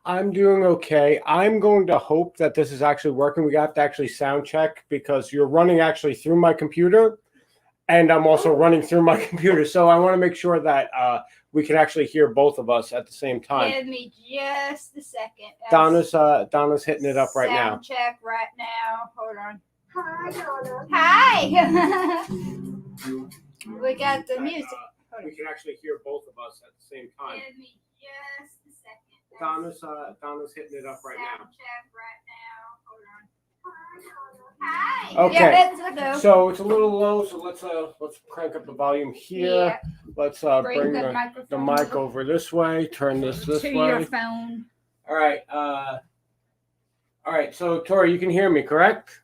I'm doing okay. I'm going to hope that this is actually working. We have to actually sound check because you're running actually through my computer, and I'm also running through my computer. So I want to make sure that we can actually hear both of us at the same time. Give me just a second. Donna's hitting it up right now. Sound check right now. Hold on. Hi, Donna. Hi. We got the music. Hold on. We can actually hear both of us at the same time. Give me just a second. Donna's hitting it up right now. Sound check right now. Hold on. Hi, Donna. Hi. Okay. Yeah, let's go. So it's a little low. So let's crank up the volume here. Yeah. Let's bring the microphone mic over this way. Turn this to way. your phone. All right. All right. So Tori, you can hear me, correct?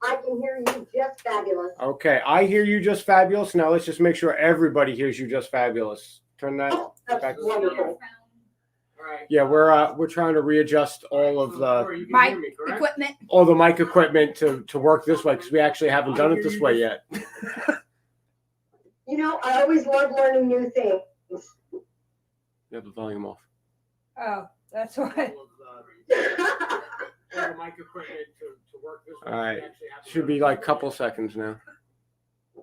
I can hear you just fabulous. Okay. I hear you just fabulous. Now let's just make sure everybody hears you just fabulous. Turn that That's back. wonderful. All right. Yeah, we're trying to readjust all of the Mic equipment. all the mic equipment to work this way because we actually haven't done it this way yet. You know, I always love learning new things. You have the volume off. Oh, that's why. All the mic equipment to work this way. All right. Should be like a couple seconds now.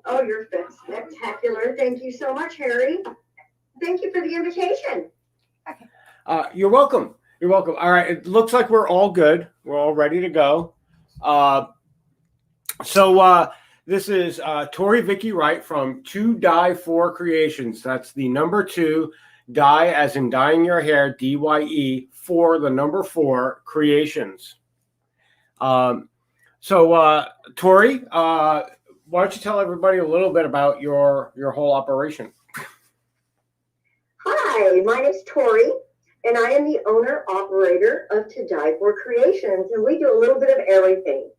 Oh, you're spectacular. Thank you so much, Harry. Thank you for the invitation. You're welcome. You're welcome. All right. It looks like we're all good. We're all ready to go. So this is Tori Vickie Wright from 2Dye4 Creations. That's the number 2, dye as in dyeing your hair, DYE, for the number 4 Creations. So Tori, why don't you tell everybody a little bit about your whole operation? Hi, my name's Tori, and I am the owner-operator of 2Dye4 Creations, and we do a little bit of everything.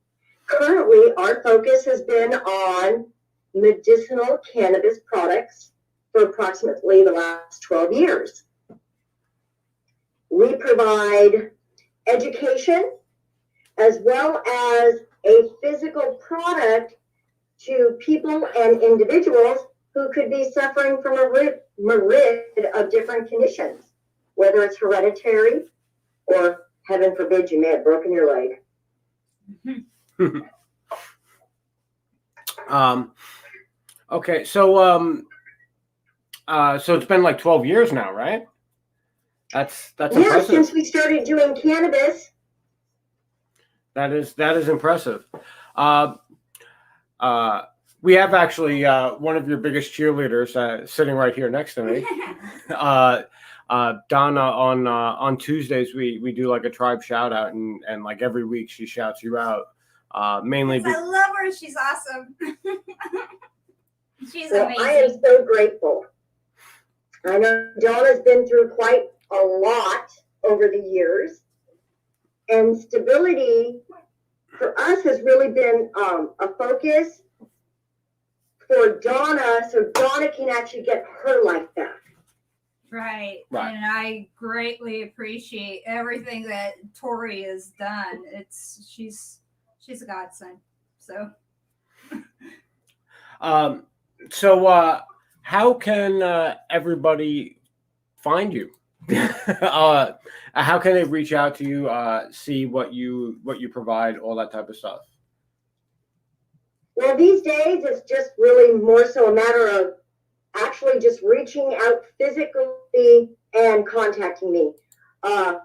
Currently, our focus has been on medicinal cannabis products for approximately the last 12 years. We provide education as well as a physical product to people and individuals who could be suffering from a myriad of different conditions, whether it's hereditary or, heaven forbid, you may have broken your leg. Okay, so so it's been like 12 years now, right? That's Yeah, impressive. since we started doing cannabis. That is impressive. We have actually one of your biggest cheerleaders sitting right here next to me. Donna, on Tuesdays we do like a tribe shout out, and like every week she shouts you out. Mainly I love her. She's awesome. She's Well, amazing. I am so grateful. I know Donna's been through quite a lot over the years, and stability for us has really been a focus for Donna, so Donna can actually get her life back. Right. Right. And I greatly appreciate everything that Tori has done. She's a godsend. So how can everybody find you? How can they reach out to you, see what you provide, all that type of stuff? Well, these days it's just really more so a matter of actually just reaching out physically and contacting me.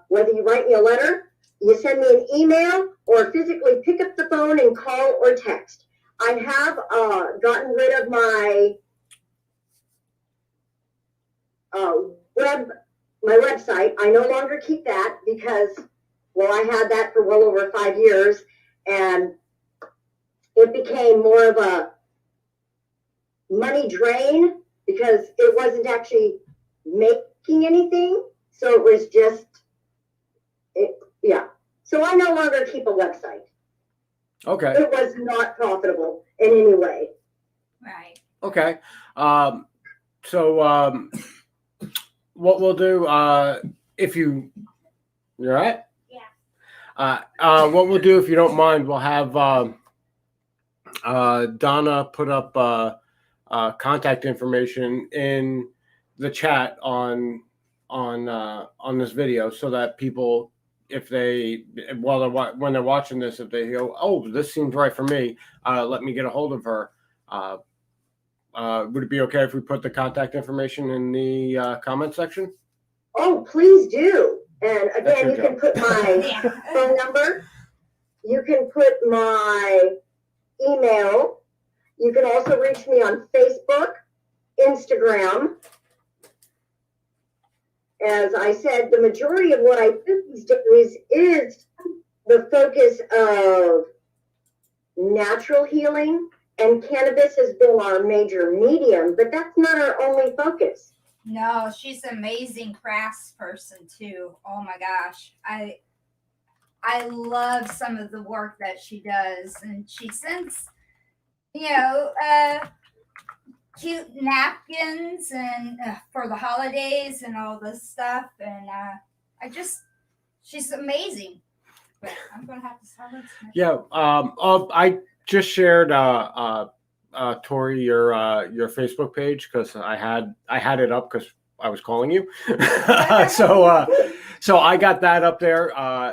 Whether you write me a letter, you send me an email, or physically pick up the phone and call or text. I have gotten rid of my website. I no longer keep that because, well, I had that for well over 5 years, and it became more of a money drain because it wasn't actually making anything. So it was just, yeah. So I no longer keep a website. Okay. It was not profitable in any way. right. Okay. So what we'll do, if you're right. Yeah. What we'll do, if you don't mind, we'll have Donna put up contact information in the chat on on this video so that people, if they when they're watching this, if they go, oh, this seems right for me, let me get a hold of her. Would it be okay if we put the contact information in the comment section? Oh, please do. And again, you can put my Yeah. phone number. You can put my email. You can also reach me on Facebook, Instagram. As I said, the majority of what I do these days is the focus of natural healing, and cannabis has been our major medium, but that's not our only focus. No, she's an amazing crafts person too. Oh my gosh. I love some of the work that she does, and she sends, cute napkins and for the holidays and all this stuff. And she's amazing. But I'm gonna have to silence her. Yeah. I just shared Tori your Facebook page because I had it up because I was calling you. So I got that up there.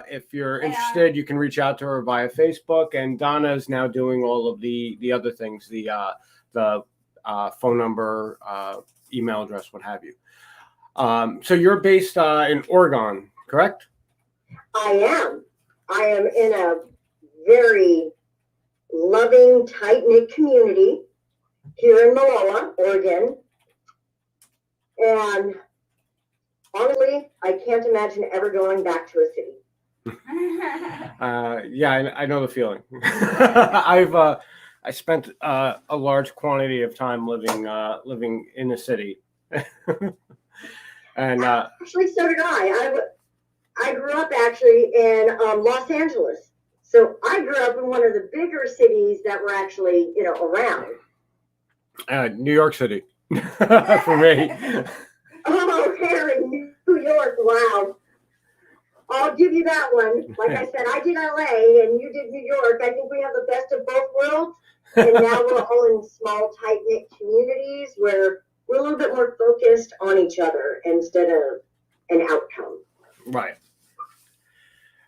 If you're interested, you can reach out to her via Facebook. And Donna is now doing all of the other things, the phone number, email address, what have you. So you're based in Oregon, correct? I am in a very loving, tight-knit community here in Malala, Oregon. And honestly, I can't imagine ever going back to a city. Yeah, I know the feeling. I spent a large quantity of time living in the city, and Actually, so did I. I grew up actually in Los Angeles, so I grew up in one of the bigger cities that were actually around. New York City for me. Oh, here in New York, wow. I'll give you that one. Like I said, I did LA and you did New York. I think we have the best of both worlds. And now we're all in small, tight-knit communities where we're a little bit more focused on each other instead of an outcome. Right.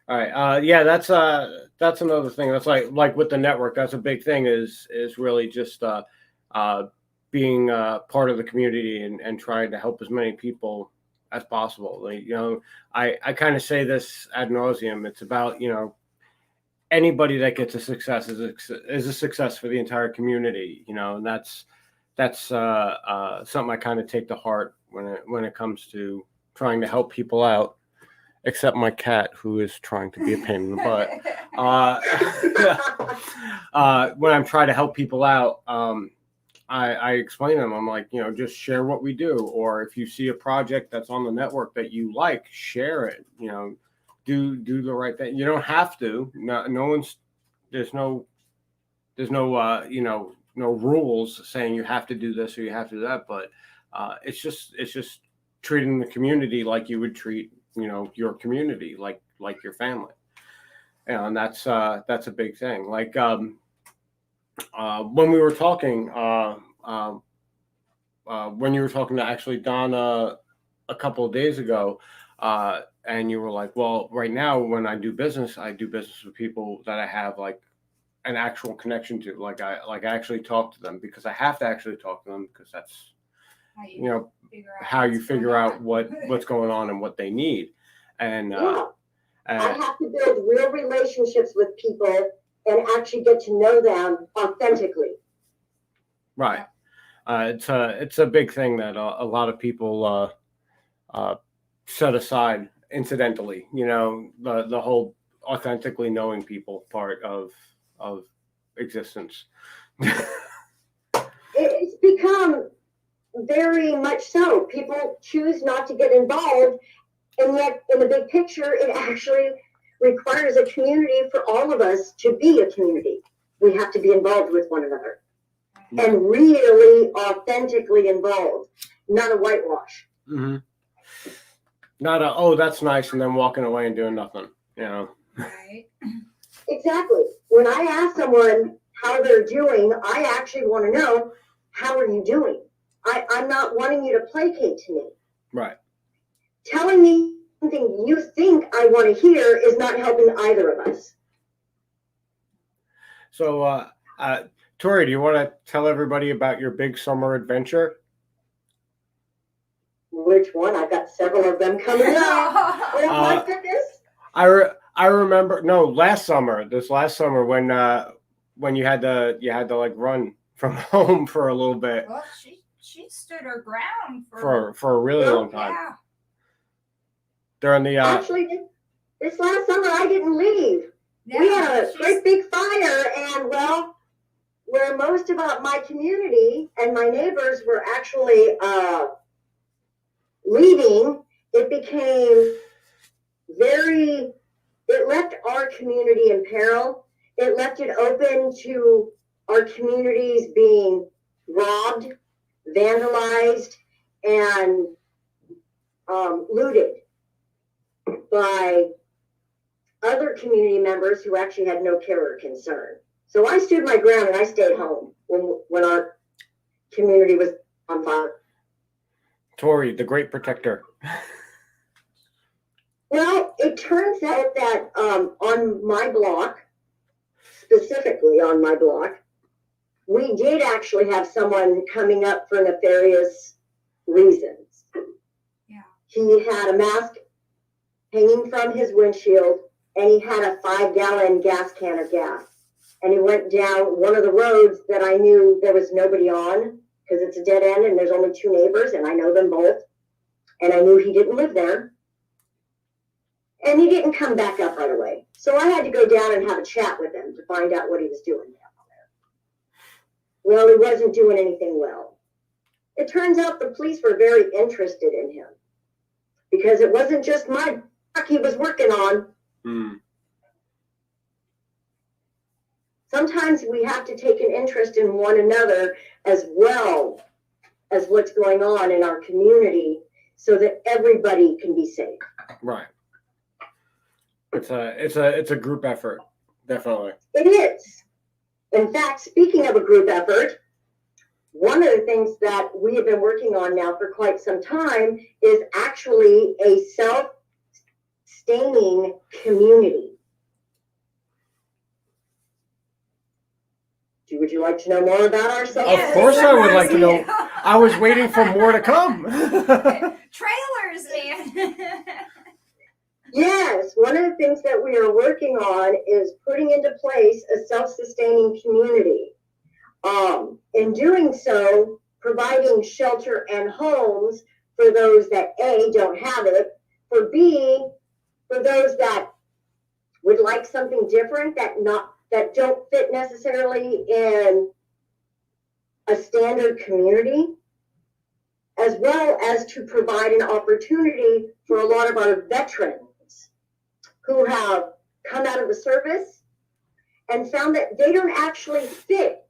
All right. Yeah, that's another thing. That's like with the network. That's a big thing. Is really just being part of the community and trying to help as many people as possible. Like, I kind of say this ad nauseum. It's about anybody that gets a success is a success for the entire community. And that's something I kind of take to heart when it comes to trying to help people out. Except my cat, who is trying to be a pain in the butt. When I'm trying to help people out, I explain to them, I'm like, just share what we do. Or if you see a project that's on the network that you like, share it. Do the right thing. You don't have to. There's no rules saying you have to do this or you have to do that. But it's just treating the community like you would treat your community, like your family. And that's a big thing. Like when we were talking, when you were talking to actually Donna a couple of days ago, and you were like, well, right now when I do business with people that I have like an actual connection to, like I actually talk to them because I have to actually talk to them because that's how you figure out what's going on and what they need. And I have to build real relationships with people and actually get to know them authentically. Right. It's a big thing that a lot of people set aside incidentally. The whole authentically knowing people part of existence. It's become very much so. People choose not to get involved, and yet in the big picture, it actually requires a community for all of us to be a community. We have to be involved with one another and really authentically involved, not a whitewash. Mm-hmm. Not a, oh, that's nice, and then walking away and doing nothing, Right. Exactly. When I ask someone how they're doing, I actually want to know, how are you doing? I'm not wanting you to placate to me. Right. telling me something you think I want to hear is not helping either of us. So, Tori, do you want to tell everybody about your big summer adventure? Which one? I've got several of them coming up. Oh my goodness. I remember this last summer when you had to like run from home for a little bit Well, she stood her ground for a really long time. Yeah. During the Actually, this last summer I didn't leave. Yeah, We had a great big fire, and well, where most of my community and my neighbors were actually leaving, it became it left our community in peril. It left it open to our communities being robbed, vandalized, and looted by other community members who actually had no care or concern. So I stood my ground and I stayed home when our community was on fire. Tori, the great protector. Well, it turns out that on my block, specifically on my block, we did actually have someone coming up for nefarious reasons. Yeah. He had a mask hanging from his windshield, and he had a 5-gallon gas can of gas. And he went down one of the roads that I knew there was nobody on, because it's a dead end and there's only 2 neighbors, and I know them both. And I knew he didn't live there. And he didn't come back up right away. So I had to go down and have a chat with him to find out what he was doing down there. Well, he wasn't doing anything well. It turns out the police were very interested in him, because it wasn't just my truck he was working on. Sometimes we have to take an interest in one another as well as what's going on in our community so that everybody can be safe. Right. It's a group effort, definitely. It is. In fact, speaking of a group effort, one of the things that we have been working on now for quite some time is actually a self-sustaining community. Would you like to know more about ourselves? Of course I would like to know. I was waiting for more to come. Trailers, man. Yes, one of the things that we are working on is putting into place a self-sustaining community. In doing so, providing shelter and homes for those that A, don't have it, for B, for those that would like something different that don't fit necessarily in a standard community, as well as to provide an opportunity for a lot of our veterans who have come out of the service and found that they don't actually fit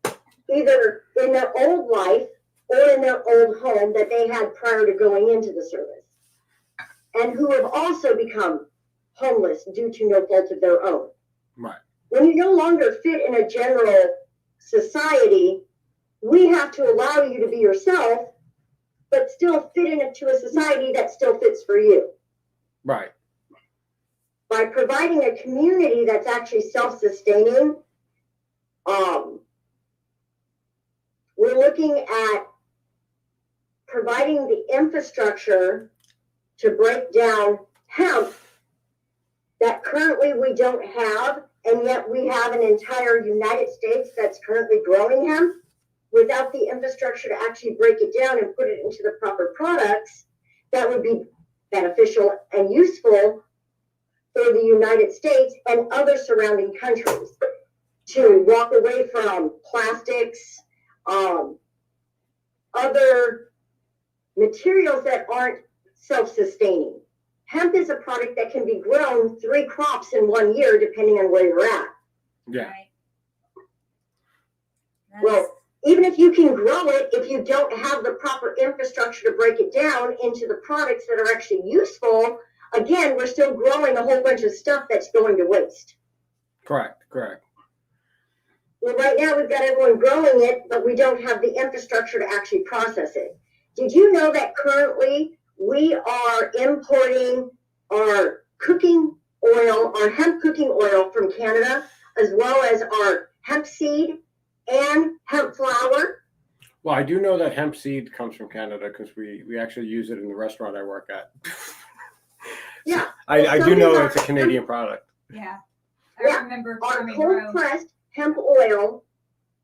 either in their old life or in their old home that they had prior to going into the service, and who have also become homeless due to no fault of their own. Right. When you no longer fit in a general society, we have to allow you to be yourself, but still fit into a society that still fits for you. Right. By providing a community that's actually self-sustaining, we're looking at providing the infrastructure to break down hemp that currently we don't have, and yet we have an entire United States that's currently growing hemp without the infrastructure to actually break it down and put it into the proper products that would be beneficial and useful for the United States and other surrounding countries to walk away from plastics, other materials that aren't self-sustaining. Hemp is a product that can be grown 3 crops in 1 year, depending on where you're at. Yeah. Right. Well, even if you can grow it, if you don't have the proper infrastructure to break it down into the products that are actually useful, again, we're still growing a whole bunch of stuff that's going to waste. Correct. Well, right now we've got everyone growing it, but we don't have the infrastructure to actually process it. Did you know that currently we are importing our cooking oil, our hemp cooking oil from Canada, as well as our hemp seed and hemp flour. Well, I do know that hemp seed comes from Canada because we actually use it in the restaurant I work at. Yeah. I So do know these it's a are Canadian product. Yeah. Yeah, I remember our Tommy cold Rowe. pressed hemp oil,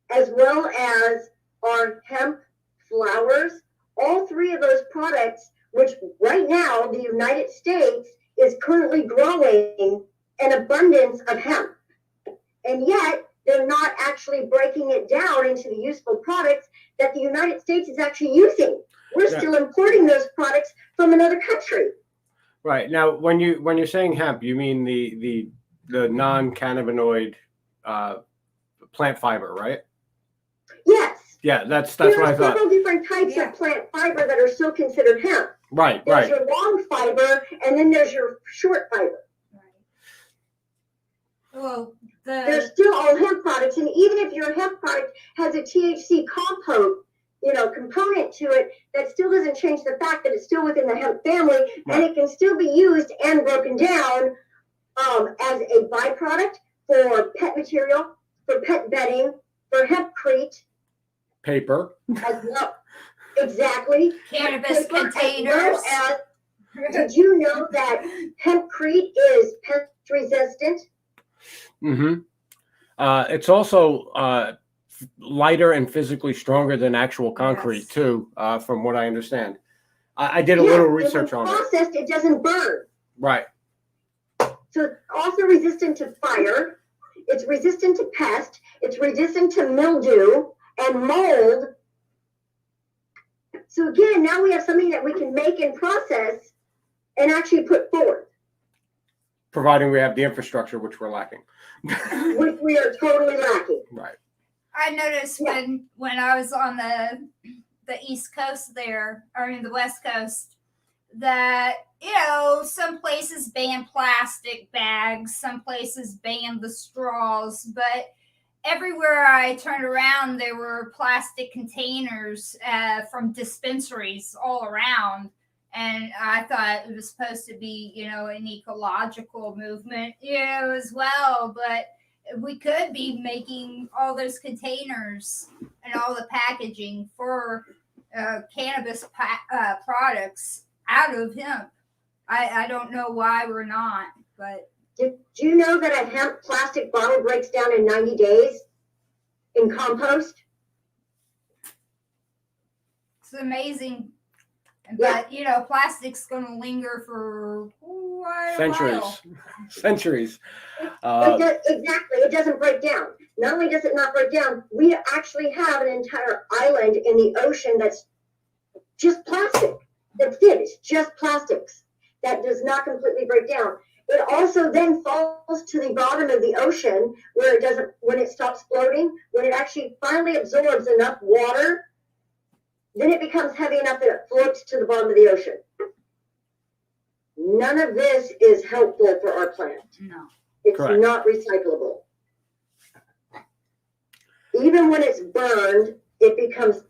as well as our hemp flours, all three of those products, which right now the United States is currently growing an abundance of hemp. And yet they're not actually breaking it down into the useful products that the United States is actually using. We're still importing those products from another country. Right. Now, when you're saying hemp, you mean the non-cannabinoid plant fiber, right? Yes. Yeah, that's There what I are thought. several different types of plant fiber that are still considered hemp. Right, There's right. your long fiber, and then there's your short fiber. Right. Well, They're still all hemp products, and even if your hemp product has a THC component to it, that still doesn't change the fact that it's still within the hemp family, and it can still be used and broken down as a byproduct for pet material, for pet bedding, for hempcrete, Paper. as well. Exactly. cannabis Paper, as containers. well as, did you know that hempcrete is pest resistant? Mm-hmm. It's also lighter and physically stronger than actual concrete Yes. too, from what I understand. I did a little research on it. Processed, it doesn't burn. Right. So it's also resistant to fire. It's resistant to pest. It's resistant to mildew and mold. So again, now we have something that we can make and process and actually put forward. Providing we have the infrastructure, which we're lacking. Which we are totally lacking. Right. I noticed when I was on the East Coast there, or in the West Coast, that some places ban plastic bags, some places ban the straws, but everywhere I turned around, there were plastic containers from dispensaries all around. And I thought it was supposed to be, an ecological movement, as well. But we could be making all those containers and all the packaging for cannabis products out of hemp. I don't know why we're not, but. Do you know that a hemp plastic bottle breaks down in 90 days in compost? It's amazing. But, plastic's going to linger for centuries. a while. Centuries. Exactly. It doesn't break down. Not only does it not break down, we actually have an entire island in the ocean that's just plastic. That's it. It's just plastics. That does not completely break down. It also then falls to the bottom of the ocean where it doesn't, when it stops floating, when it actually finally absorbs enough water, then it becomes heavy enough that it floats to the bottom of the ocean. None of this is helpful for our planet. No. It's Correct. not recyclable. Even when it's burned, it becomes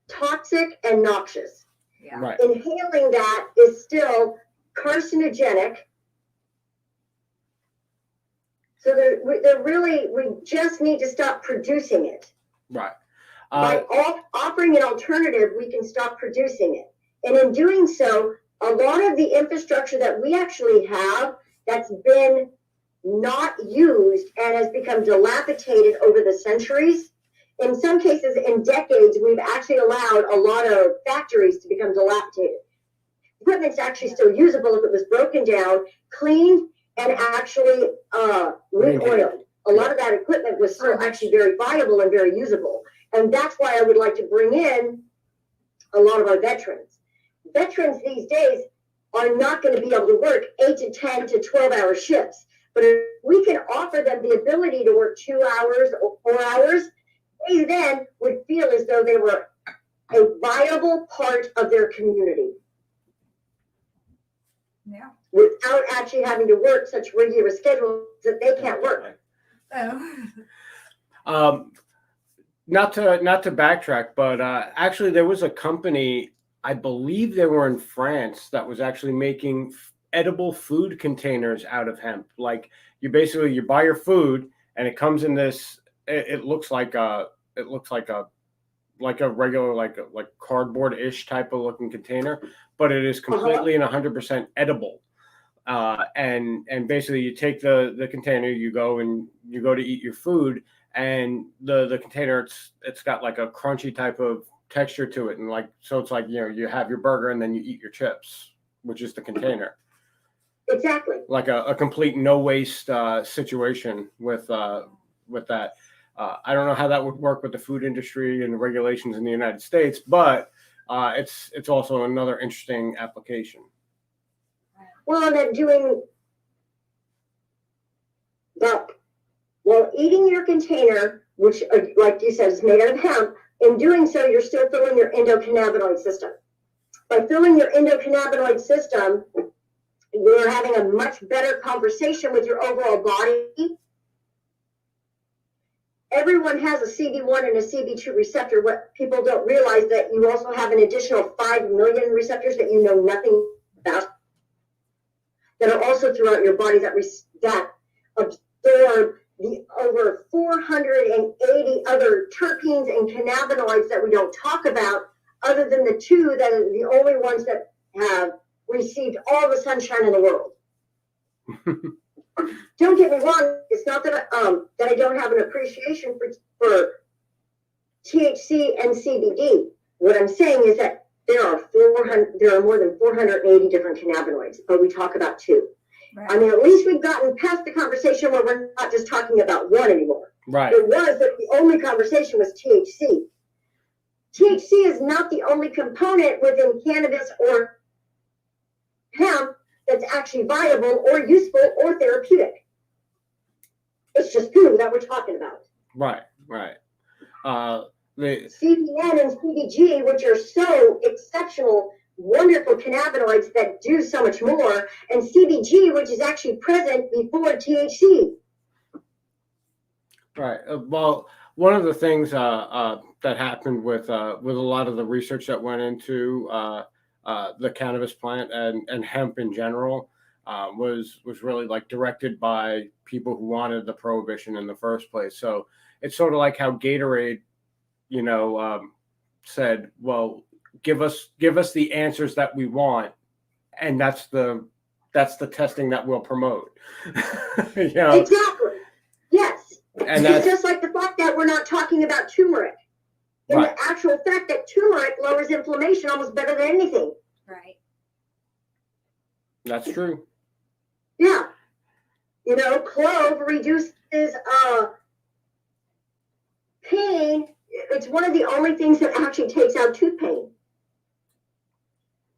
toxic and noxious. Yeah. Right. Inhaling that is still carcinogenic. So we just need to stop producing it. Right. By offering an alternative, we can stop producing it. And in doing so, a lot of the infrastructure that we actually have that's been not used and has become dilapidated over the centuries, in some cases, in decades, we've actually allowed a lot of factories to become dilapidated. Equipment's actually still usable if it was broken down, cleaned, and actually re-oiled. A lot of that equipment was still actually very viable and very usable. And that's why I would like to bring in a lot of our veterans. Veterans these days are not going to be able to work 8 to 10 to 12-hour shifts. But if we can offer them the ability to work 2 hours or 4 hours, they then would feel as though they were a viable part of their community. Yeah. Without actually having to work such regular schedules that they can't work. Oh. Not to backtrack, but actually there was a company, I believe they were in France, that was actually making edible food containers out of hemp. Like you buy your food and it comes in this. It looks like a regular like cardboard-ish type of looking container, but it is completely and 100% edible. And basically you take the container, you go to eat your food, and the container, it's got like a crunchy type of texture to it, and like, so it's like, you have your burger and then you eat your chips, which is the container. Exactly. Like a complete no waste situation with that. I don't know how that would work with the food industry and the regulations in the United States, but it's also another interesting application. Well, and then doing that, well, eating your container, which, like you said, is made out of hemp, in doing so, you're still filling your endocannabinoid system. By filling your endocannabinoid system, you're having a much better conversation with your overall body. Everyone has a CB1 and a CB2 receptor. What people don't realize that you also have an additional 5 million receptors that you know nothing about, that are also throughout your body that absorb the over 480 other terpenes and cannabinoids that we don't talk about, other than the two that are the only ones that have received all the sunshine in the world. Don't get me wrong, it's not that I don't have an appreciation for THC and CBD. What I'm saying is that there are more than 480 different cannabinoids, but we talk about two. Right. I mean, at least we've gotten past the conversation where we're not just talking about one anymore. Right. It was that the only conversation was THC. THC is not the only component within cannabis or hemp that's actually viable or useful or therapeutic. It's just food that we're talking about. Right. The CBN and CBG, which are so exceptional, wonderful cannabinoids that do so much more, and CBG, which is actually present before THC. Right. Well, one of the things that happened with a lot of the research that went into the cannabis plant and hemp in general was really like directed by people who wanted the prohibition in the first place. So it's sort of like how Gatorade, said, well, give us the answers that we want, and that's the testing that we'll promote. Exactly. Yes. And it's just like the fact that we're not talking about turmeric. And right. The actual fact that turmeric lowers inflammation almost better than anything. Right. That's true. Yeah. Clove reduces pain. It's one of the only things that actually takes out tooth pain.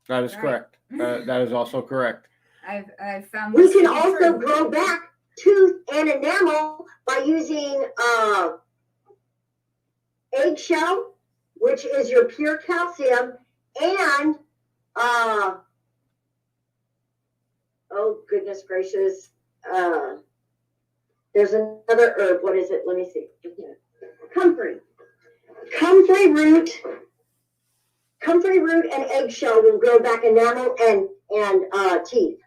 That is correct. That is also correct. I've found we can also grow back tooth and enamel by using eggshell, which is your pure calcium, and oh goodness gracious, there's another herb. What is it? Let me see. Comfrey root and eggshell will grow back enamel and teeth.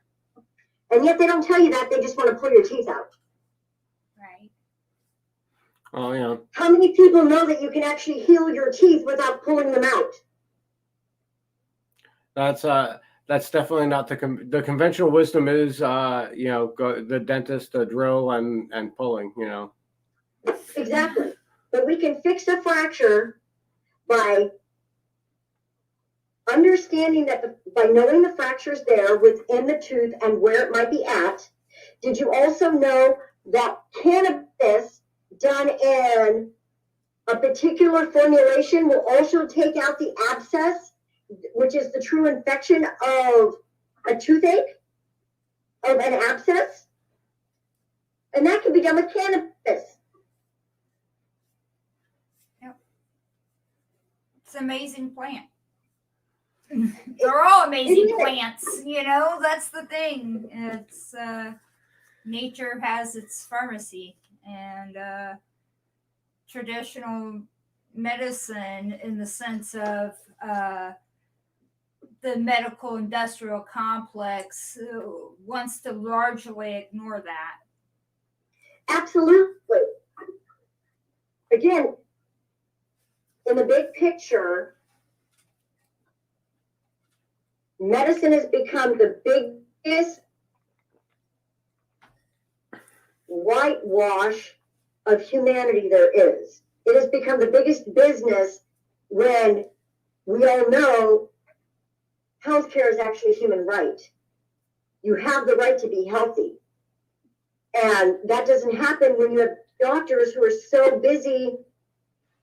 And yet they don't tell you that. They just want to pull your teeth out. Right. Oh, yeah. How many people know that you can actually heal your teeth without pulling them out? That's definitely not the conventional wisdom is, go the dentist, the drill and pulling, Exactly. But we can fix a fracture by understanding that by knowing the fracture's there within the tooth and where it might be at. Did you also know that cannabis done in a particular formulation will also take out the abscess, which is the true infection of a toothache, of an abscess? And that can be done with cannabis. Yep. It's an amazing plant. They're all amazing plants, that's the thing. It's nature has its pharmacy, and traditional medicine in the sense of the medical industrial complex wants to largely ignore that. Absolutely. Again, in the big picture, medicine has become the biggest whitewash of humanity there is. It has become the biggest business when we all know healthcare is actually a human right. You have the right to be healthy. And that doesn't happen when you have doctors who are so busy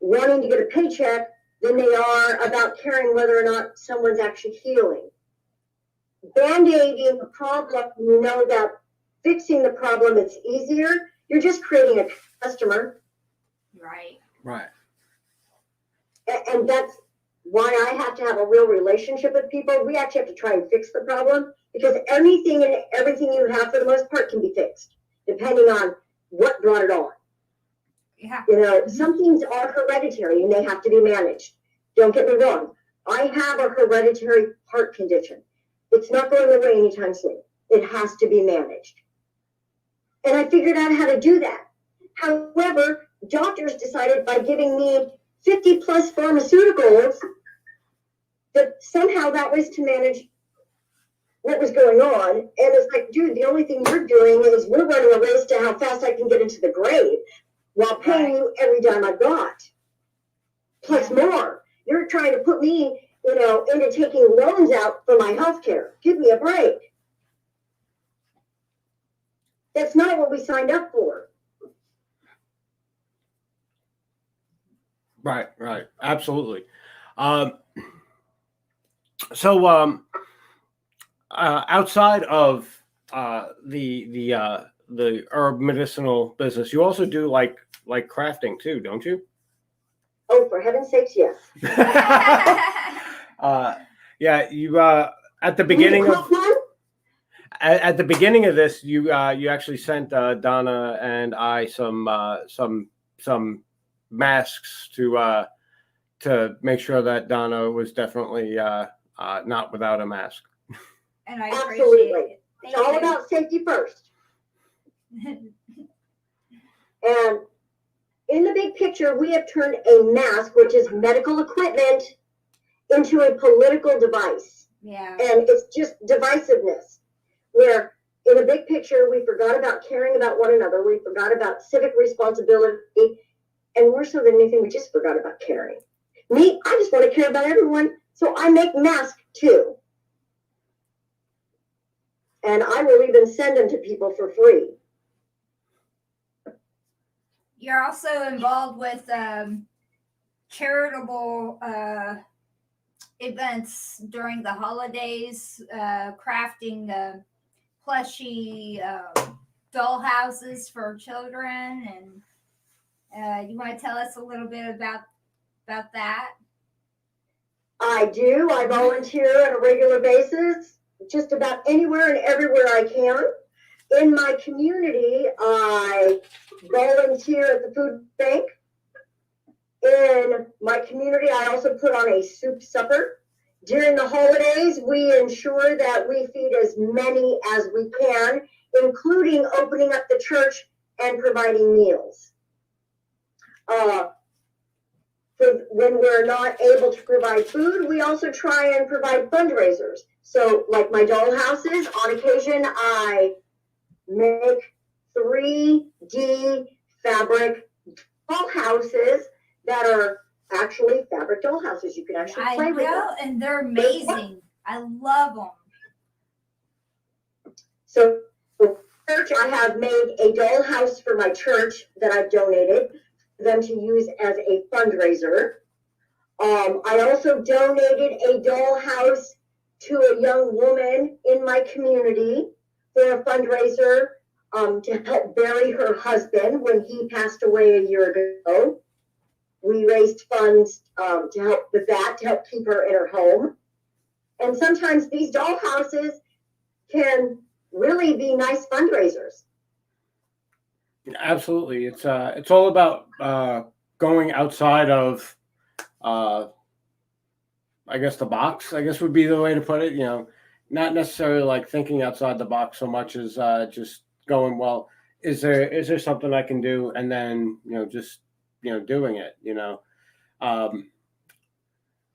wanting to get a paycheck than they are about caring whether or not someone's actually healing. Band-aiding the problem, you know that fixing the problem is easier. You're just creating a customer. Right. Right. And that's why I have to have a real relationship with people. We actually have to try and fix the problem, because anything and everything you have, for the most part, can be fixed, depending on what brought it on. Yeah. You know, some things are hereditary and they have to be managed. Don't get me wrong. I have a hereditary heart condition. It's not going away anytime soon. It has to be managed. And I figured out how to do that. However, doctors decided by giving me 50 plus pharmaceuticals that somehow that was to manage what was going on. And it's like, dude, the only thing you're doing is we're running a race to how fast I can get into the grave while paying you every dime I've got. Plus more. You're trying to put me, you know, into taking loans out for my health care. Give me a break. That's not what we signed up for. Right. Absolutely. So outside of the herb medicinal business, you also do like crafting too, don't you? Oh, for heaven's sakes, yes. Yeah, you at the beginning of at the beginning of this, you actually sent Donna and I some masks to make sure that Donna was definitely not without a mask. And I Absolutely. appreciate it. It's all about safety first. And in the big picture, we have turned a mask, which is medical equipment, into a political device. Yeah. And it's just divisiveness, where in the big picture, we forgot about caring about one another. We forgot about civic responsibility. And more so than anything, we just forgot about caring. Me, I just want to care about everyone. So I make masks too. And I will even send them to people for free. You're also involved with charitable events during the holidays, crafting plushy doll houses for children. And you want to tell us a little bit about that? I do. I volunteer on a regular basis, just about anywhere and everywhere I can. In my community, I volunteer at the food bank. In my community, I also put on a soup supper. During the holidays, we ensure that we feed as many as we can, including opening up the church and providing meals. When we're not able to provide food, we also try and provide fundraisers. So like my doll houses, on occasion, I make 3D fabric doll houses that are actually fabric doll houses. You can actually play with them. And they're amazing. I love them. So for church, I have made a doll house for my church that I've donated for them to use as a fundraiser. I also donated a doll house to a young woman in my community for a fundraiser to help bury her husband when he passed away a year ago. We raised funds to help with that, to help keep her in her home. And sometimes these doll houses can really be nice fundraisers. Absolutely, it's all about going outside of I guess the box, I guess would be the way to put it. Not necessarily like thinking outside the box so much as just going, well, is there something I can do, and then just doing it.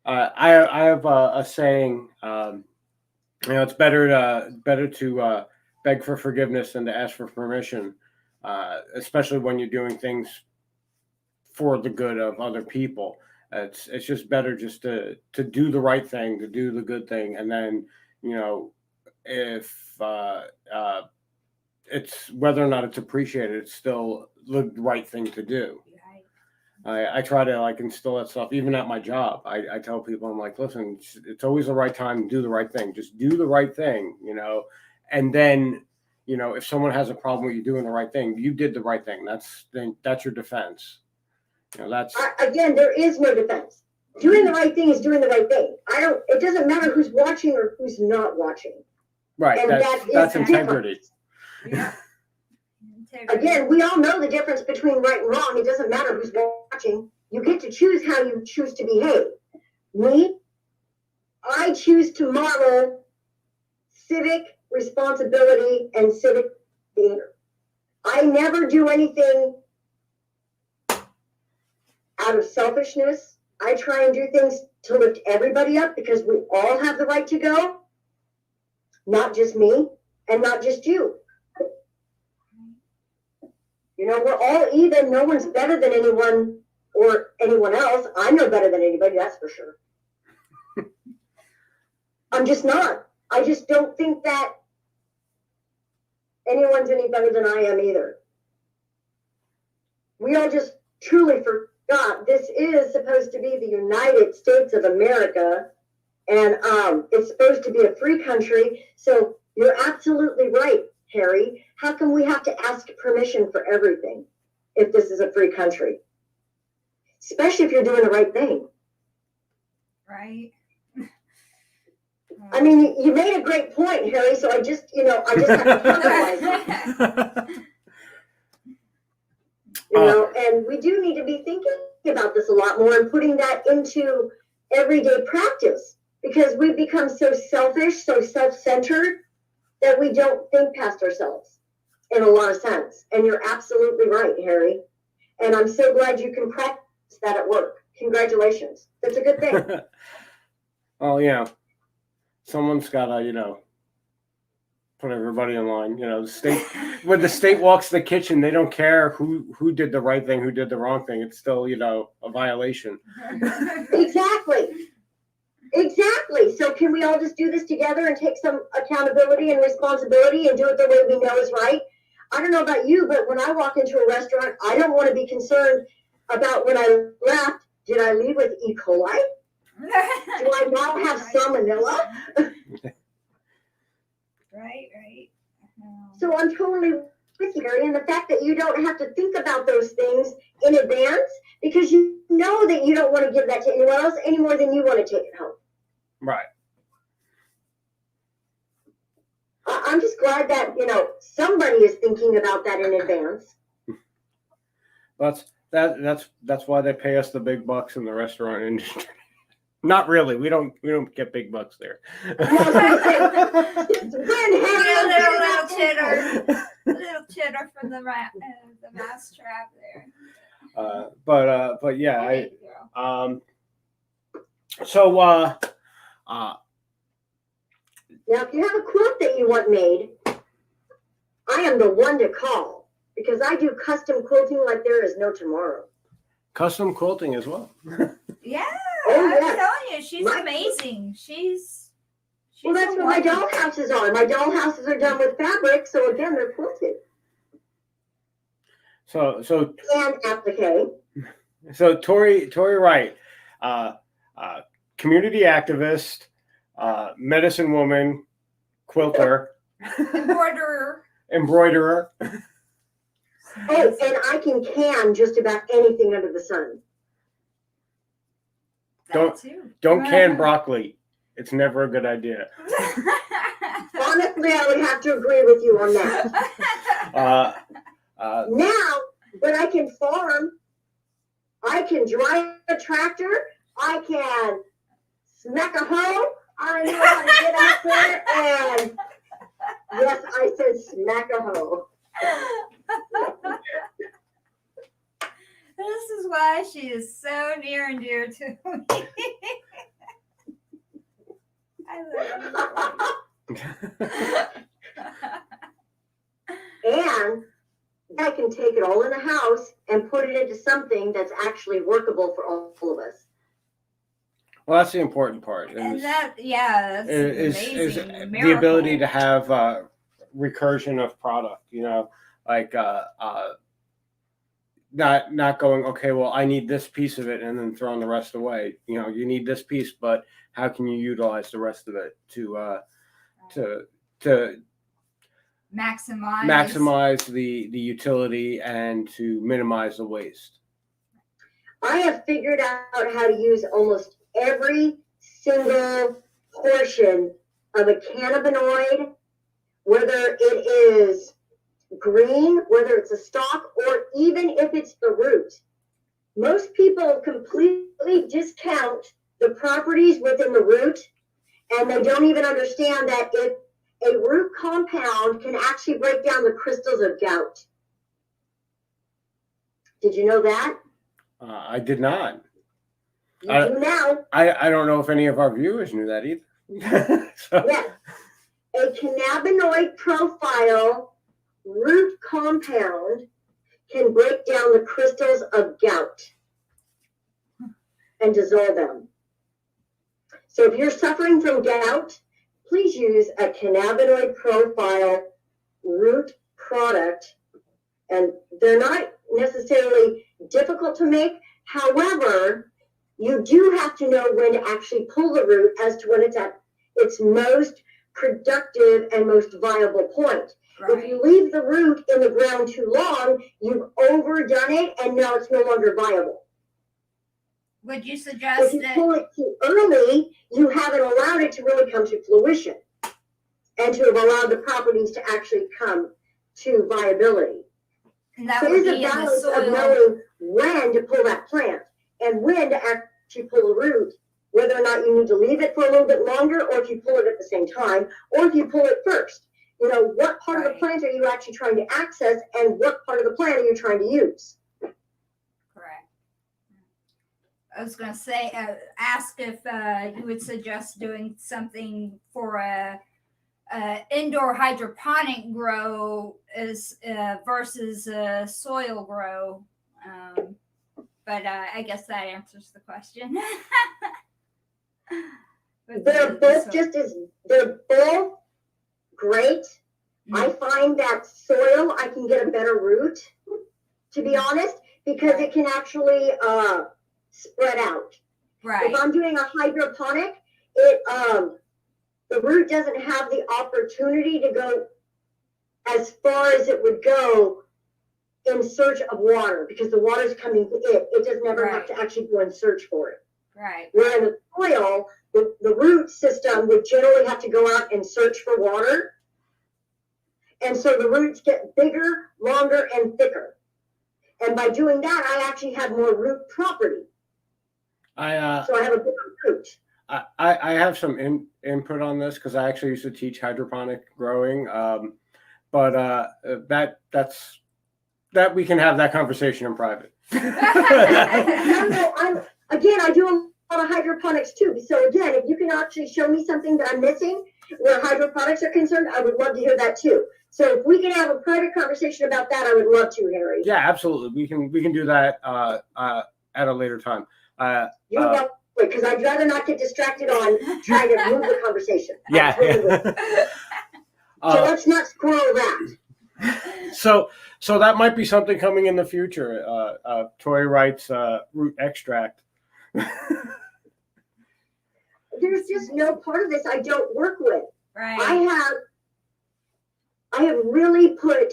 I have a saying. It's better to beg for forgiveness than to ask for permission, especially when you're doing things for the good of other people. It's just better just to do the right thing, to do the good thing, and then if it's whether or not it's appreciated, it's still the right thing to do. I try to like instill that stuff even at my job. I tell people, I'm like, listen, it's always the right time to do the right thing. Just do the right thing, and then if someone has a problem with you doing the right thing, you did the right thing. That's your defense. That's again, there is no defense. Doing the right thing is doing the right thing. It doesn't matter who's watching or who's not watching. Right. And that's integrity. Yeah. Again, we all know the difference between right and wrong. It doesn't matter who's watching. You get to choose how you choose to behave. Me, I choose to model civic responsibility and civic behavior. I never do anything out of selfishness. I try and do things to lift everybody up because we all have the right to go, not just me and not just you. We're all even. No one's better than anyone or anyone else. I'm no better than anybody, that's for sure. I'm just not. I just don't think that anyone's any better than I am either. We all just truly forgot this is supposed to be the United States of America, and it's supposed to be a free country. So you're absolutely right, Harry. How come we have to ask permission for everything if this is a free country? Especially if you're doing the right thing. Right. I mean, you made a great point, Harry, so I just have to capitalize it. And we do need to be thinking about this a lot more and putting that into everyday practice, because we've become so selfish, so self-centered, that we don't think past ourselves in a lot of sense. And you're absolutely right, Harry. And I'm so glad you can practice that at work. Congratulations. That's a good thing. Well, someone's got to, put everybody in line. The state, when the state walks the kitchen, they don't care who did the right thing, who did the wrong thing. It's still, a violation. Exactly. So can we all just do this together and take some accountability and responsibility and do it the way we know is right? I don't know about you, but when I walk into a restaurant, I don't want to be concerned about when I left. Did I leave with E. coli? Do I now have salmonella? Right. So I'm totally with you, Harry, and the fact that you don't have to think about those things in advance because you know that you don't want to give that to anyone else any more than you want to take it home. Right. I'm just glad that, somebody is thinking about that in advance. That's why they pay us the big bucks in the restaurant industry. Not really. We don't get big bucks there. Little chitter from the mousetrap there. But yeah, now, if you have a quilt that you want made, I am the one to call because I do custom quilting like there is no tomorrow. Custom quilting as well. Yeah, Oh, I'm yeah. telling you, she's amazing. She's Well, that's what my dollhouses are. My dollhouses are done with fabric, so again, they're quilted. So And applique. So Tori Wright, community activist, medicine woman, quilter, embroiderer. Oh, and I can just about anything under the sun. Don't can broccoli. It's never a good idea. Honestly, I would have to agree with you on that. Now, but I can farm. I can drive a tractor. I can smack a hoe. I know how to get out there, and yes, I said smack a hoe. This is why she is so near and dear to me. I love you. And I can take it all in the house and put it into something that's actually workable for all of us. Well, that's the important part. And that's amazing. Is the miracle. ability to have recursion of product, like not going, okay, well, I need this piece of it and then throwing the rest away. You need this piece, but how can you utilize the rest of it to maximize the utility and to minimize the waste? I have figured out how to use almost every single portion of a cannabinoid, whether it is green, whether it's a stalk, or even if it's the root. Most people completely discount the properties within the root, and they don't even understand that if a root compound can actually break down the crystals of gout. Did you know that? I did not. You do now. I don't know if any of our viewers knew that either. So. Yes. A cannabinoid profile root compound can break down the crystals of gout and dissolve them. So if you're suffering from gout, please use a cannabinoid profile root product. And they're not necessarily difficult to make. However, you do have to know when to actually pull the root as to when it's at its most productive and most viable point. Right. If you leave the root in the ground too long, you've overdone it and now it's no longer viable. Would you suggest If you pull it too early, you haven't allowed it to really come to fruition and to have allowed the properties to actually come to viability. that So would there's a be in the balance of soil? knowing when to pull that plant and when to actually pull the root, whether or not you need to leave it for a little bit longer, or if you pull it at the same time, or if you pull it first. What part of the Right. plant are you actually trying to access, and what part of the plant are you trying to use? Correct. I was going to say, ask if you would suggest doing something for a indoor hydroponic grow versus a soil grow. But I guess that answers the question. They're both great. I find that soil, I can get a better root, to be honest, because it can actually spread out. Right. If I'm doing a hydroponic, the root doesn't have the opportunity to go as far as it would go in search of water, because the water's coming to it. It does never have to actually go and search for it. Right. Where in the soil, the root system would generally have to go out and search for water. And so the roots get bigger, longer, and thicker. And by doing that, I actually have more root property. So I have a bigger root. I have some input on this because I actually used to teach hydroponic growing. But that we can have that conversation in private. I do a lot of hydroponics too. So again, if you can actually show me something that I'm missing where hydroponics are concerned, I would love to hear that too. So if we can have a private conversation about that, I would love to, Harry. Yeah, absolutely. We can do that at a later time. You're welcome, because I'd rather not get distracted on trying to move the conversation. Yeah. So let's not squirrel that. So that might be something coming in the future. Tori Wright's root extract. There's just no part of this I don't work with. Right. I have really put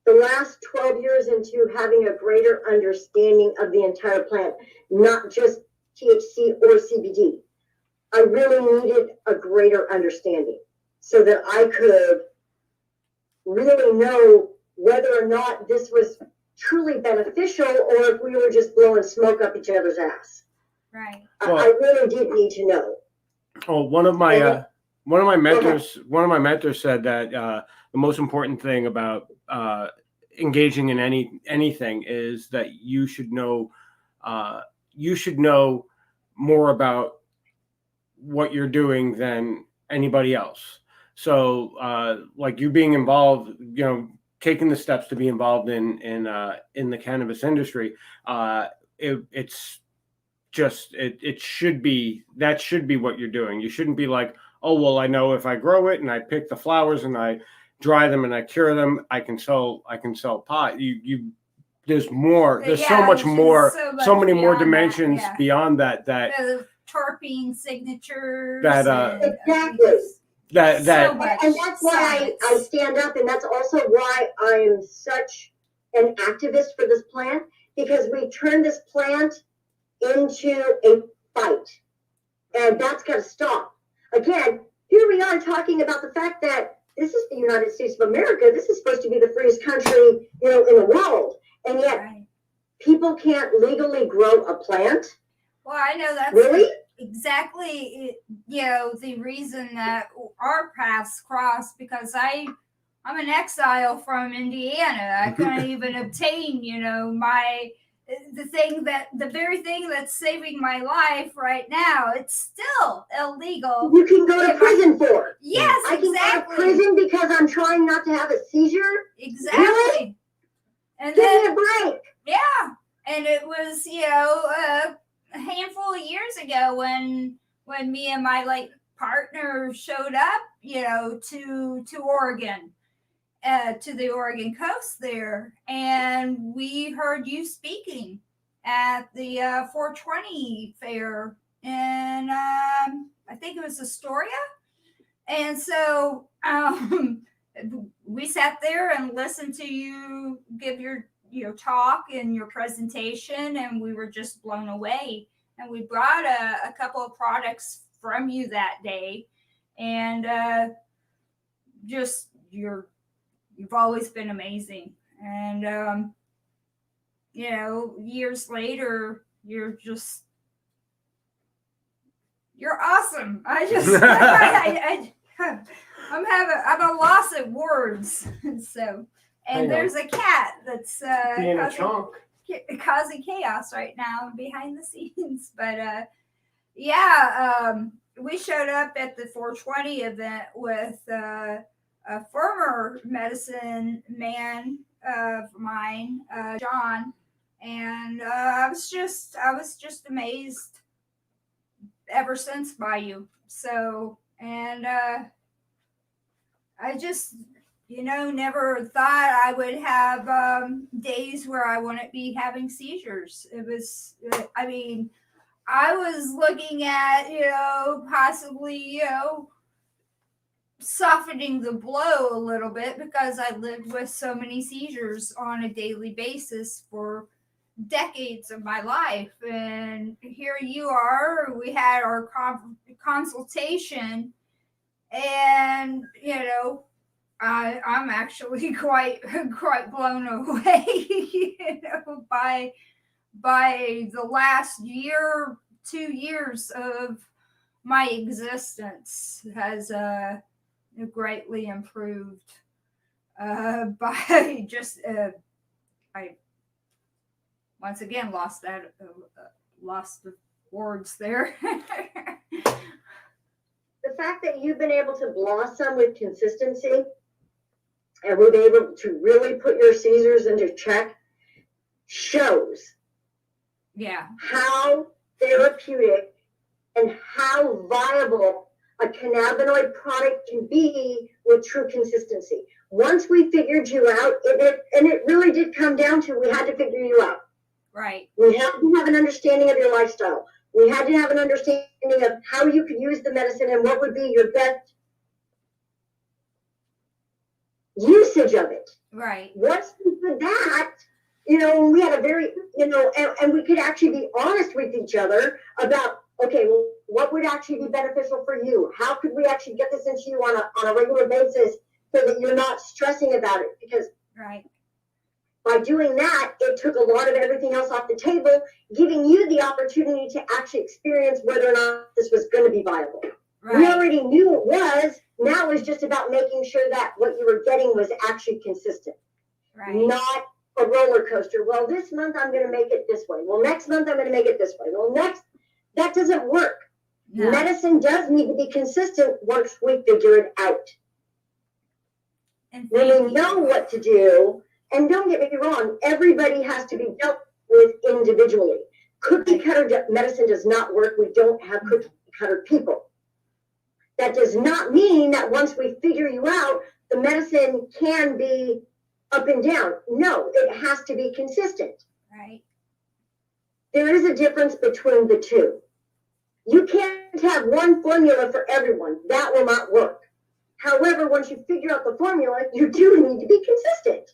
the last 12 years into having a greater understanding of the entire plant, not just THC or CBD. I really needed a greater understanding so that I could really know whether or not this was truly beneficial or if we were just blowing smoke up each other's ass. Right. I really did need to know. Oh, one of my mentors said that the most important thing about engaging in anything is that you should know more about what you're doing than anybody else. So, like you being involved, taking the steps to be involved in the cannabis industry, it's just it should be what you're doing. You shouldn't be like, oh well, I know if I grow it and I pick the flowers and I dry them and I cure them, I can sell pot. There's more. There's so much more. So many more dimensions beyond that. The terpene signatures. Exactly. And that's why I stand up, and that's also why I am such an activist for this plant, because we turned this plant into a fight, and that's got to stop. Again, here we are talking about the fact that this is the United States of America. This is supposed to be the freest country, in the world, and yet people can't legally grow a plant. Well, I know that's really exactly the reason that our paths crossed, because I'm an exile from Indiana. I couldn't even obtain the very thing that's saving my life right now. It's still illegal. You can go to prison for. Yes, I can go to prison because I'm trying not to have a seizure. Exactly. Really? And Give then, me a break. Yeah, and it was a handful of years ago when me and my late partner showed up, to Oregon. To the Oregon coast there, and we heard you speaking at the 420 fair, and I think it was Astoria, and so we sat there and listened to you give your talk and your presentation, and we were just blown away. And we brought a couple of products from you that day, and you've always been amazing. And, years later, you're awesome. I'm at a loss of words. So, and there's a cat that's causing chaos right now behind the scenes. But, we showed up at the 420 event with, a former medicine man of mine, John, and I was just amazed ever since by you. So, and I just never thought I would have days where I wouldn't be having seizures. It was, I was looking at possibly softening the blow a little bit, because I lived with so many seizures on a daily basis for decades of my life. And here you are, we had our consultation, and I'm actually quite blown away by the last 2 years of my existence has greatly improved by just I once again lost the words there. The fact that you've been able to blossom with consistency and we've been able to really put your seizures into check shows how therapeutic and how viable a cannabinoid product can be with true consistency. Once we figured you out, it really did come down to, we had to figure you out. Right. We had to have an understanding of your lifestyle. We had to have an understanding of how you could use the medicine and what would be your best usage of it. Right. Once we did that, we had a very, and we could actually be honest with each other about, okay, well, what would actually be beneficial for you? How could we actually get this into you on a regular basis so that you're not stressing about it? Because By doing that, it took a lot of everything else off the table, giving you the opportunity to actually experience whether or not this was going to be viable. Right. We already knew it was. Now it was just about making sure that what you were getting was actually consistent. Right. Not a roller coaster. Well, this month I'm going to make it this way. Well, next month I'm going to make it this way. Well, that doesn't work. No. Medicine does need to be consistent once we figure it out. And When thank we you. know what to do, and don't get me wrong, everybody has to be dealt with individually. Cookie cutter medicine does not work. We don't have cookie cutter people. That does not mean that once we figure you out, the medicine can be up and down. No, it has to be consistent. Right. There is a difference between the two. You can't have one formula for everyone. That will not work. However, once you figure out the formula, you do need to be consistent.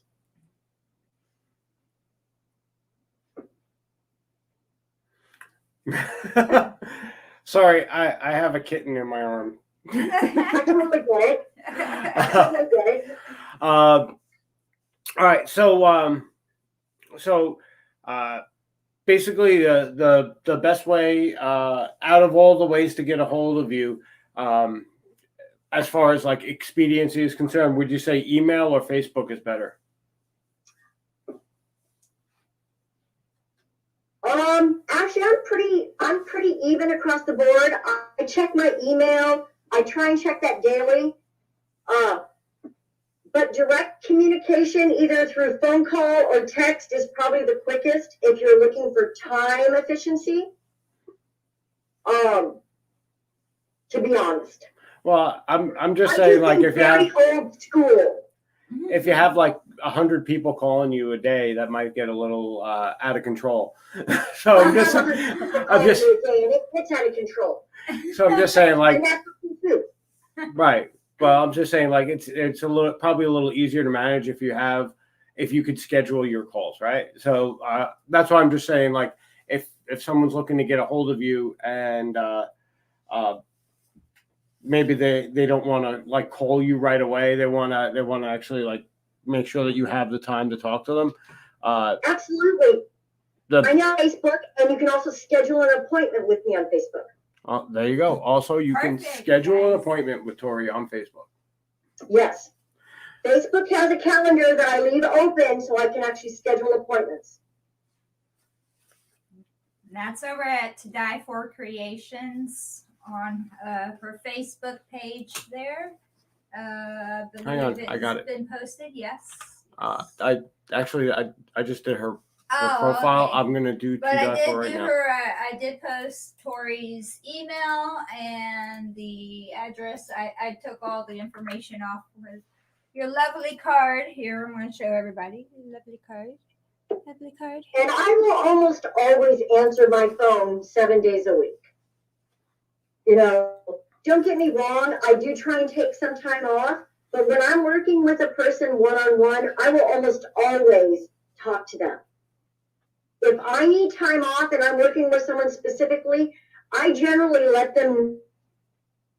Sorry, I have a kitten in my arm. I totally get it. I totally get it. All right, so basically the best way out of all the ways to get a hold of you, as far as like expediency is concerned, would you say email or Facebook is better? Actually, I'm pretty even across the board. I check my email. I try and check that daily. But direct communication, either through phone call or text, is probably the quickest if you're looking for time efficiency. To be honest. Well, I'm just saying, like, if you have old school. if you have like 100 people calling you a day, that might get a little out of control. So It's out of control. So I'm just saying, like, And that's what we do. right. Well, I'm just saying, like, it's probably a little easier to manage if you could schedule your calls, right? So that's why I'm just saying, like, if someone's looking to get a hold of you and maybe they don't want to like call you right away, they want to actually like make sure that you have the time to talk to them. Absolutely. I'm on Facebook, and you can also schedule an appointment with me on Facebook. There you go. Also, you can Perfect, schedule an guys. appointment with Tori on Facebook. Yes. Facebook has a calendar that I leave open so I can actually schedule appointments. That's over at To Die For Creations on her Facebook page there. Hang on, I got it. Been posted, yes. I just did her Oh, profile. okay. I'm gonna do But I that did for right do now. I did post Tori's email and the address. I took all the information off with your lovely card. Here, I'm going to show everybody. Lovely card. Lovely card. And I will almost always answer my phone 7 days a week. You know, don't get me wrong, I do try and take some time off, but when I'm working with a person one-on-one, I will almost always talk to them. If I need time off and I'm working with someone specifically, I generally let them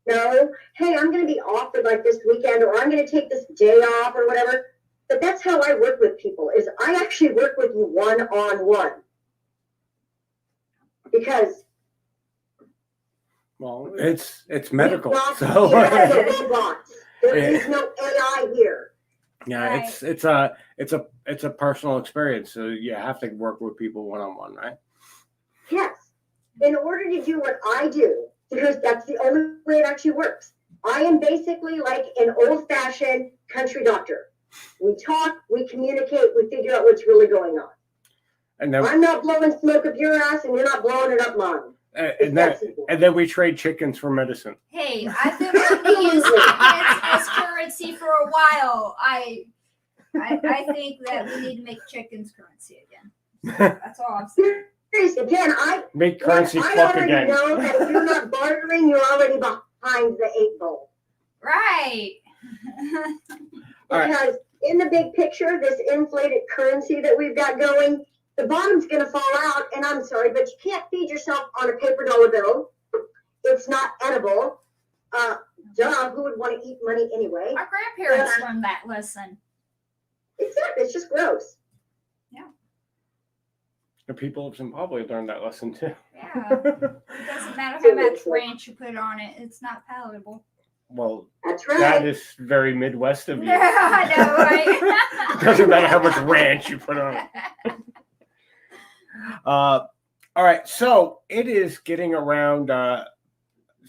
know, hey, I'm going to be off for like this weekend, or I'm going to take this day off or whatever. But that's how I work with people, is I actually work with you one-on-one. Because Well, it's medical, so there is no AI here. yeah, Right. it's a personal experience. So you have to work with people one-on-one, right? Yes. In order to do what I do, because that's the only way it actually works. I am basically like an old-fashioned country doctor. We talk, we communicate, we figure out what's really going on. And then I'm not blowing smoke up your ass, and you're not blowing it up mine. and then we trade chickens for medicine. Hey, I've been wanting to use chickens as currency for a while. I think that we need to make chickens currency again. That's all I'm saying. Seriously, again, Make currency I fuck already again. know that if you're not bartering, you're already behind the 8 ball. Right. All right. Because in the big picture, this inflated currency that we've got going, the bottom's going to fall out. And I'm sorry, but you can't feed yourself on a paper dollar bill. It's not edible. Duh, who would want to eat money anyway? Our grandparents learned that lesson. Exactly. It's just gross. The people of Zimbabwe learned that lesson too. Yeah. It doesn't matter how much ranch you put on it, it's not palatable. Well, That's right. that is very Midwest of you. Yeah, I know, right? It doesn't matter how much ranch you put on it. All right, so it is getting around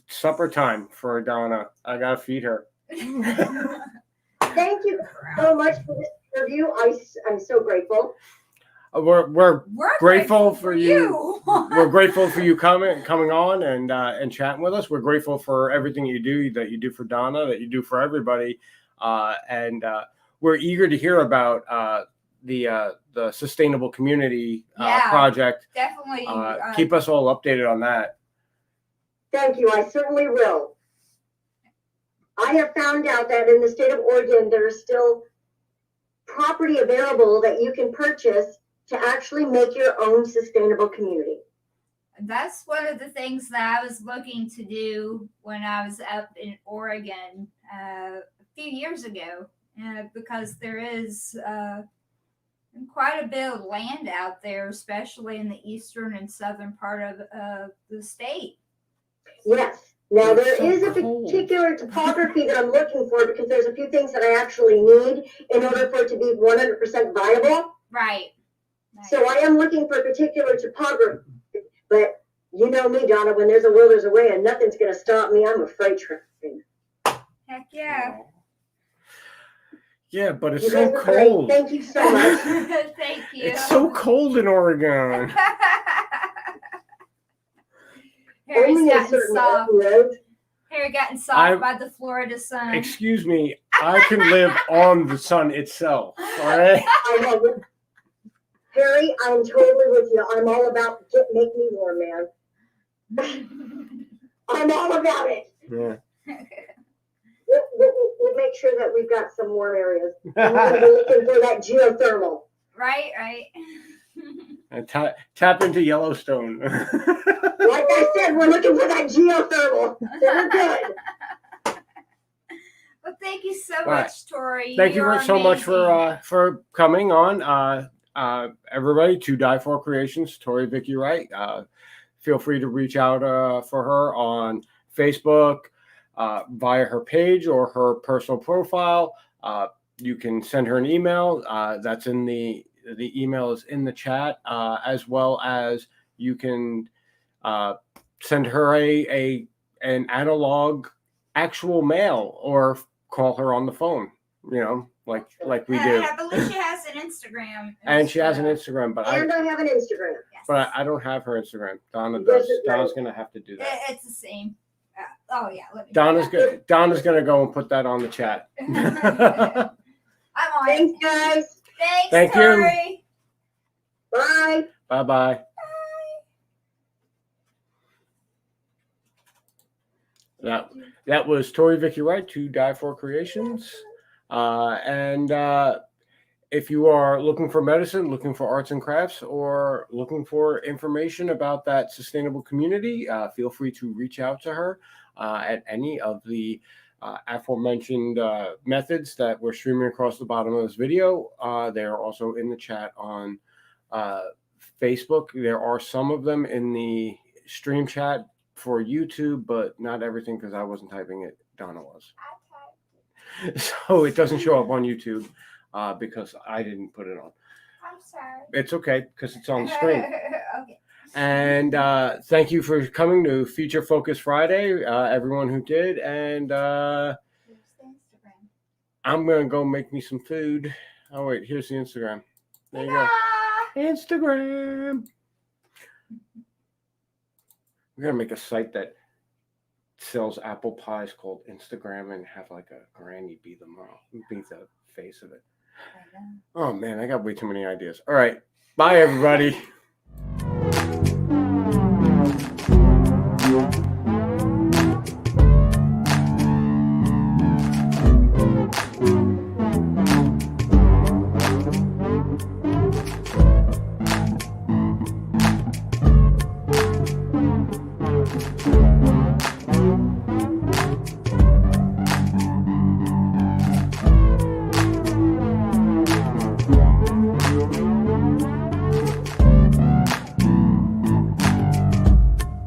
supper time for Donna. I gotta feed her. Thank you so much for this interview. I'm so grateful. We're grateful for you. We're grateful for you coming on and chatting with us. We're grateful for everything you do for Donna, that you do for everybody, and we're eager to hear about the sustainable community project. Definitely keep us all updated on that. Thank you. I certainly will. I have found out that in the state of Oregon, there is still property available that you can purchase to actually make your own sustainable community. That's one of the things that I was looking to do when I was up in Oregon a few years ago, because there is quite a bit of land out there, especially in the eastern and southern part of the state. Yes. Now, there is a particular topography that I'm looking for, because there's a few things that I actually need in order for it to be 100% viable. Right. So I am looking for a particular topography. But you know me, Donna, when there's a will, there's a way, and nothing's going to stop me. I'm a freight train. Heck yeah. Yeah, but it's You so guys are great. cold. Thank you so much. Thank you. It's so cold in Oregon. Harry's Only a gotten certain soft. road. Harry gotten soft by the Florida sun. Excuse me, I can live on the sun itself. All right. I love it. Harry, I'm totally with you. I'm all about make me warm, man. I'm all about it. Yeah. We'll make sure that we've got some warm areas. And we're going to be looking for that geothermal. Right. And tap into Yellowstone. Like I said, we're looking for that geothermal. We're good. Well, thank you so right. much, Tori. Thank you You're so much amazing. for coming on. Everybody, To Die For Creations, Tori Vickie Wright. Feel free to reach out for her on Facebook, via her page or her personal profile. You can send her an email. That's in the email is in the chat, as well as you can send her an analog actual mail or call her on the phone. You know, like we do. I believe she has an Instagram. And she has an Instagram, but I have an Instagram. Yes. But I don't have her Instagram. Donna does. Donna's gonna have to do that. It's the same. Oh yeah. Let me Donna's gonna go and put that on the chat. I'm on. Thanks, guys. Thanks, Tori. Bye. Bye. That was Tori Vickie Wright, To Die For Creations. And if you are looking for medicine, looking for arts and crafts, or looking for information about that sustainable community, feel free to reach out to her at any of the aforementioned methods that we're streaming across the bottom of this video. They are also in the chat on Facebook. There are some of them in the stream chat for YouTube, but not everything, because I wasn't typing it. Donna was. So it doesn't show up on YouTube because I didn't put it on. I'm sorry. It's okay, because it's on the screen. Okay. And thank you for coming to Future Focus Friday, everyone who did. And I'm going to go make me some food. Oh, wait, here's the Instagram. There you go. Instagram. We're going to make a site that sells apple pies called Instagram and have like a granny be the face of it. Oh, man, I got way too many ideas. All right. Bye, everybody.